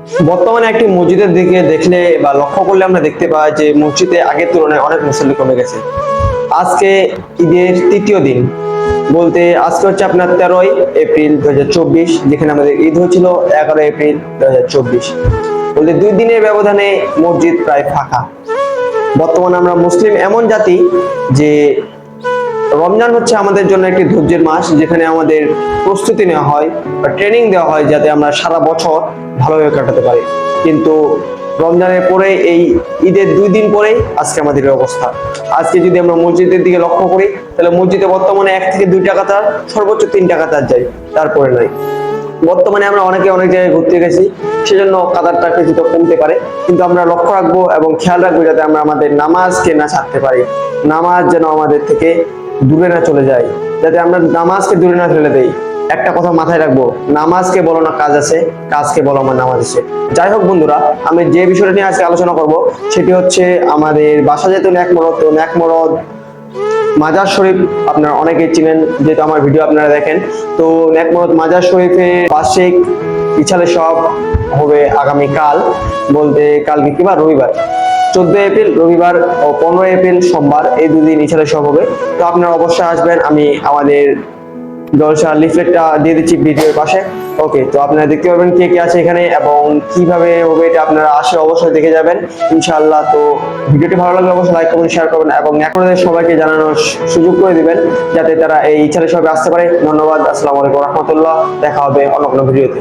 বর্তমানে একটি মসজিদের দিকে দেখলে বা লক্ষ্য করলে আমরা দেখতে পাই যে মসজিদে আগের তুলনায় অনেক মুসল্লি কমে গেছে। আজকে ঈদের তৃতীয় দিন, বলতে আজকে হচ্ছে আপনার 13ই এপ্রিল 2024, যেখানে আমাদের ঈদ হয়েছিল 11 এপ্রিল 2024। বলতে 2 দিনের ব্যবধানে মসজিদ প্রায় ফাঁকা। বর্তমানে আমরা মুসলিম এমন জাতি যে রমজান হচ্ছে আমাদের জন্য একটি ধৈর্যের মাস, যেখানে আমাদের প্রস্তুতি নেওয়া হয় বা ট্রেনিং দেওয়া হয় যাতে আমরা সারা বছর ভালোভাবে কাটাতে পারি। কিন্তু রমজানের পরে এই ঈদের 2 দিন পরেই আজকে আমাদের এই অবস্থা। আজকে যদি আমরা মসজিদের দিকে লক্ষ্য করি, তাহলে মসজিদে বর্তমানে 1 থেকে 2 টাকা তার, সর্বোচ্চ 3 টাকা তার যায়, তারপরে নাই। বর্তমানে আমরা অনেকে অনেক জায়গায় ঘুরতে গেছি, সেজন্য কাতারটা কিছুটা কমতে পারে, কিন্তু আমরা লক্ষ্য রাখবো এবং খেয়াল রাখবো যাতে আমরা আমাদের নামাজকে না ছাড়তে পারি। নামাজ যেন আমাদের থেকে দূরে না চলে যায়, যাতে আমরা নামাজকে দূরে না ফেলে দেই। একটা কথা মাথায় রাখবো, নামাজকে বলো না কাজ আছে, কাজকে বলো আমার নামাজ আছে। যাই হোক বন্ধুরা, আমি যে বিষয়টা নিয়ে আজকে আলোচনা করব সেটি হচ্ছে আমাদের বাসা যেহেতু ন্যাকমরদ, তো ন্যাকমরদ মাজার শরীফ আপনারা অনেকেই চিনেন, যেহেতু আমার ভিডিও আপনারা দেখেন। তো ন্যাকমরদ মাজার শরীফে বার্ষিক ইছালে সব হবে আগামীকাল, বলতে কালকে কিংবা রবিবার 14 এপ্রিল রবিবার ও 15 এপ্রিল সোমবার, এই 2 দিন ইছালে সব হবে। তো আপনারা অবশ্যই আসবেন, আমি আমাদের জলসা লিফলেটটা দিয়ে দিচ্ছি ভিডিওর পাশে। ওকে, তো আপনারা দেখতে পাবেন কে কে আছে এখানে এবং কিভাবে হবে এটা আপনারা আসে অবশ্যই দেখে যাবেন ইনশাআল্লাহ। তো ভিডিওটি ভালো লাগলে অবশ্যই লাইক করবেন, শেয়ার করবেন এবং আপনাদের সবাইকে জানানোর সুযোগ করে দিবেন যাতে তারা এই ইচ্ছালে সবাই আসতে পারে। ধন্যবাদ। আসসালামু আলাইকুম রহমতুল্লাহ। দেখা হবে অন্য কোনো ভিডিওতে।